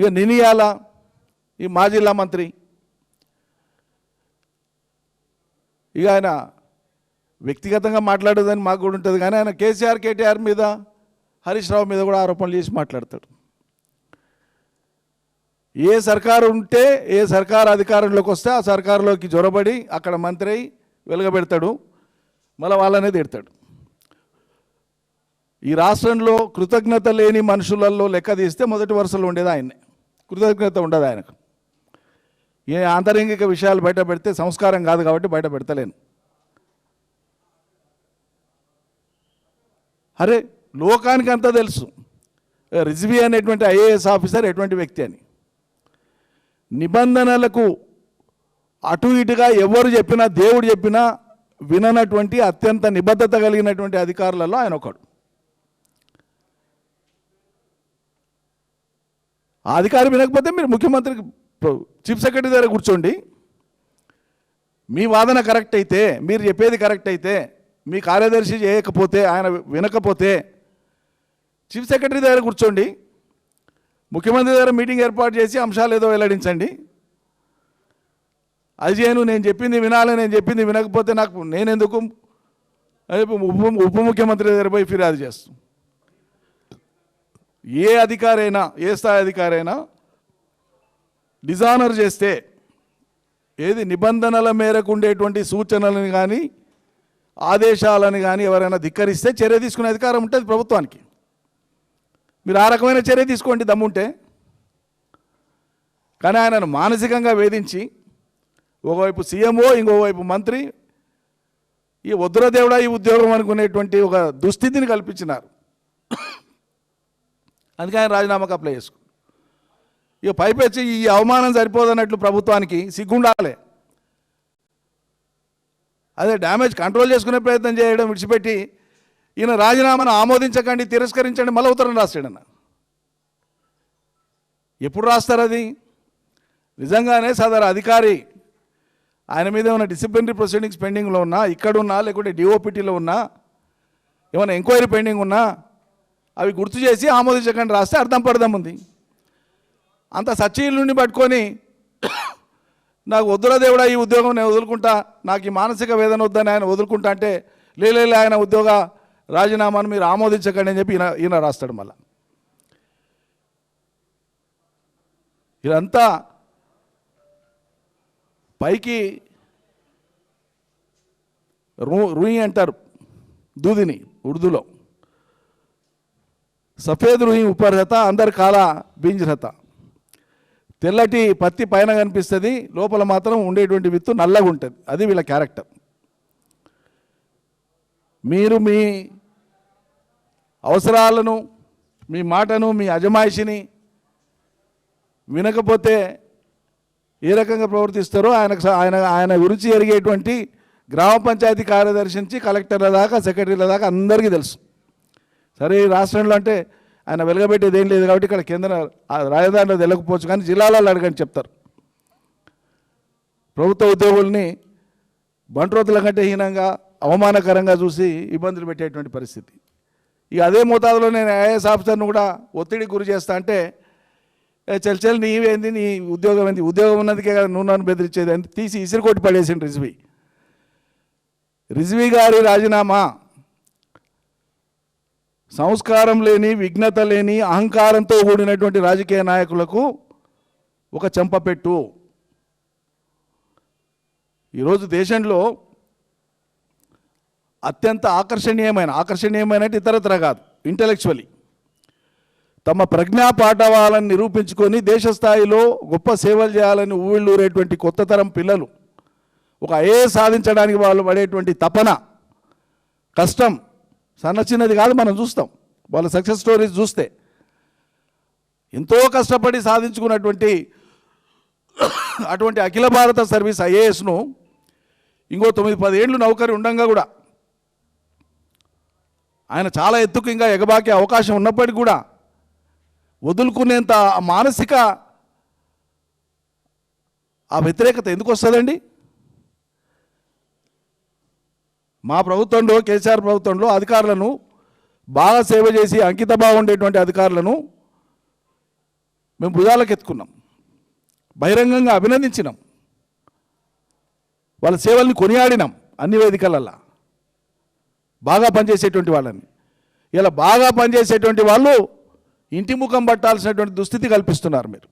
ఇక నినియాల ఈ మాజీ జిల్లా మంత్రి ఇక ఆయన వ్యక్తిగతంగా మాట్లాడేదని మాకు కూడా ఉంటుంది, కానీ ఆయన కేసీఆర్ కేటీఆర్ మీద హరీష్ రావు మీద కూడా ఆరోపణలు చేసి మాట్లాడతాడు. ఏ సర్కారు ఉంటే ఏ సర్కారు అధికారంలోకి వస్తే ఆ సర్కారులోకి జొరబడి అక్కడ మంత్రి అయి వెలగబెడతాడు, మళ్ళీ వాళ్ళనే తిడతాడు. ఈ రాష్ట్రంలో కృతజ్ఞత లేని మనుషులలో లెక్క తీస్తే మొదటి వరుసలో ఉండేది ఆయన్నే. కృతజ్ఞత ఉండదు ఆయనకు. ఏ ఆంతరంగిక విషయాలు బయట పెడితే సంస్కారం కాదు కాబట్టి బయట పెడతలేను. అరే లోకానికి అంతా తెలుసు రిజ్వీ అనేటువంటి ఐఏఎస్ ఆఫీసర్ ఎటువంటి వ్యక్తి అని. నిబంధనలకు అటు ఇటుగా ఎవరు చెప్పినా దేవుడు చెప్పినా విననటువంటి అత్యంత నిబద్ధత కలిగినటువంటి అధికారులలో ఆయన ఒకడు. ఆ అధికారి వినకపోతే మీరు ముఖ్యమంత్రికి చీఫ్ సెక్రటరీ దగ్గర కూర్చోండి, మీ వాదన కరెక్ట్ అయితే మీరు చెప్పేది కరెక్ట్ అయితే మీ కార్యదర్శి చేయకపోతే ఆయన వినకపోతే చీఫ్ సెక్రటరీ దగ్గర కూర్చోండి, ముఖ్యమంత్రి దగ్గర మీటింగ్ ఏర్పాటు చేసి అంశాలు ఏదో వెల్లడించండి. అది చేయను, నేను చెప్పింది వినాలి, నేను చెప్పింది వినకపోతే నాకు నేనెందుకు ఉప ముఖ్యమంత్రి దగ్గర పోయి ఫిర్యాదు చేస్తాను. ఏ అధికారైనా ఏ స్థాయి అధికారైనా డిజానర్ చేస్తే ఏది నిబంధనల మేరకు ఉండేటువంటి సూచనలను కానీ ఆదేశాలను కానీ ఎవరైనా ధిక్కరిస్తే చర్య తీసుకునే అధికారం ఉంటుంది ప్రభుత్వానికి. మీరు ఆ రకమైన చర్య తీసుకోండి దమ్ముంటే. కానీ ఆయనను మానసికంగా వేధించి ఒకవైపు సీఎంఓ ఇంకోవైపు మంత్రి ఈ వద్దుర దేవుడా ఈ ఉద్యోగం అనుకునేటువంటి ఒక దుస్థితిని కల్పించినారు. అందుకే ఆయన రాజీనామాకు అప్లై చేసుకో. ఇక పైపెచ్చి ఈ అవమానం సరిపోదన్నట్లు ప్రభుత్వానికి సిగ్గుండాలి. అదే డ్యామేజ్ కంట్రోల్ చేసుకునే ప్రయత్నం చేయడం విడిచిపెట్టి ఈయన రాజీనామాను ఆమోదించకండి తిరస్కరించండి మళ్ళీ ఉత్తరం రాస్తాడన్న. ఎప్పుడు రాస్తారు అది? నిజంగానే సదరు అధికారి ఆయన మీద ఏమైనా డిసిప్లినరీ ప్రొసీడింగ్స్ పెండింగ్లో ఉన్నా, ఇక్కడున్నా, లేకుంటే డిఓపిటీలో ఉన్నా, ఏమైనా ఎంక్వైరీ పెండింగ్ ఉన్నా అవి గుర్తు చేసి ఆమోదించకండి రాస్తే అర్థం పడదాం ఉంది. అంత సచ్చీల నుండి పట్టుకొని నాకు వద్దురా దేవుడా ఈ ఉద్యోగం నేను వదులుకుంటా, నాకు ఈ మానసిక వేదన వద్దని ఆయన వదులుకుంటా అంటే లేలే ఆయన ఉద్యోగ రాజీనామాను మీరు ఆమోదించకండి అని చెప్పి ఈయన రాస్తాడు. మళ్ళా ఇదంతా పైకి రూయి అంటారు దూదిని ఉర్దూలో. సఫేద్ రూయి ఉపర్ రహతా అందరు కాలా బీంజ్ రహతా. తెల్లటి పత్తి పైన కనిపిస్తుంది, లోపల మాత్రం ఉండేటువంటి విత్తు నల్లగా ఉంటుంది. అది వీళ్ళ క్యారెక్టర్. మీరు మీ అవసరాలను, మీ మాటను, మీ అజమాయిషిని వినకపోతే ఏ రకంగా ప్రవర్తిస్తారో ఆయన గురించి ఎరిగేటువంటి గ్రామ పంచాయతీ కార్యదర్శి నుంచి కలెక్టర్ల దాకా సెక్రటరీల దాకా అందరికీ తెలుసు. సరే ఈ రాష్ట్రంలో అంటే ఆయన వెలగబెట్టేది ఏం లేదు కాబట్టి ఇక్కడ కేంద్ర రాజధానిలో తెలియకపోవచ్చు, కానీ జిల్లాలలో అడగని చెప్తారు. ప్రభుత్వ ఉద్యోగుల్ని బంట్రోతుల కంటే హీనంగా అవమానకరంగా చూసి ఇబ్బందులు పెట్టేటువంటి పరిస్థితి. ఇక అదే మోతాదులో నేను ఐఏఎస్ ఆఫీసర్ను కూడా ఒత్తిడికి గురి చేస్తా అంటే చల్ నీవేంది, నీ ఉద్యోగం ఏంది, ఉద్యోగం ఉన్నందుకే కదా నువ్వు నన్ను బెదిరించేది అని తీసి ఇసిరికొట్టి పడేసింది రిజ్వీ గారి రాజీనామా సంస్కారం లేని, విఘ్నత లేని, అహంకారంతో కూడినటువంటి రాజకీయ నాయకులకు ఒక చెంపపెట్టు. ఈరోజు దేశంలో అత్యంత ఆకర్షణీయమైన ఇతరత్ర కాదు, ఇంటలెక్చువల్లీ తమ ప్రజ్ఞా పాఠవాలను నిరూపించుకొని దేశ స్థాయిలో గొప్ప సేవలు చేయాలని ఊళ్ళూరేటువంటి కొత్త తరం పిల్లలు ఒక ఐఏఎస్ సాధించడానికి వాళ్ళు పడేటువంటి తపన, కష్టం సన్న చిన్నది కాదు. మనం చూస్తాం వాళ్ళ సక్సెస్ స్టోరీస్ చూస్తే ఎంతో కష్టపడి సాధించుకున్నటువంటి అటువంటి అఖిల భారత సర్వీస్ ఐఏఎస్ను ఇంకో 9-10 ఏళ్ళు నౌకరి ఉండంగా కూడా ఆయన చాలా ఎత్తుకు ఇంకా ఎగబాకే అవకాశం ఉన్నప్పటికీ కూడా వదులుకునేంత మానసిక ఆ వ్యతిరేకత ఎందుకు వస్తుందండి? మా ప్రభుత్వంలో, కేసీఆర్ ప్రభుత్వంలో అధికారులను బాగా సేవ చేసి అంకితభావం ఉండేటువంటి అధికారులను మేము భుజాలకు ఎత్తుకున్నాం, బహిరంగంగా అభినందించినాం, వాళ్ళ సేవల్ని కొనియాడినాం అన్ని వేదికలల్లో, బాగా పనిచేసేటువంటి వాళ్ళని. ఇలా బాగా పనిచేసేటువంటి వాళ్ళు ఇంటి ముఖం పట్టాల్సినటువంటి దుస్థితి కల్పిస్తున్నారు మీరు.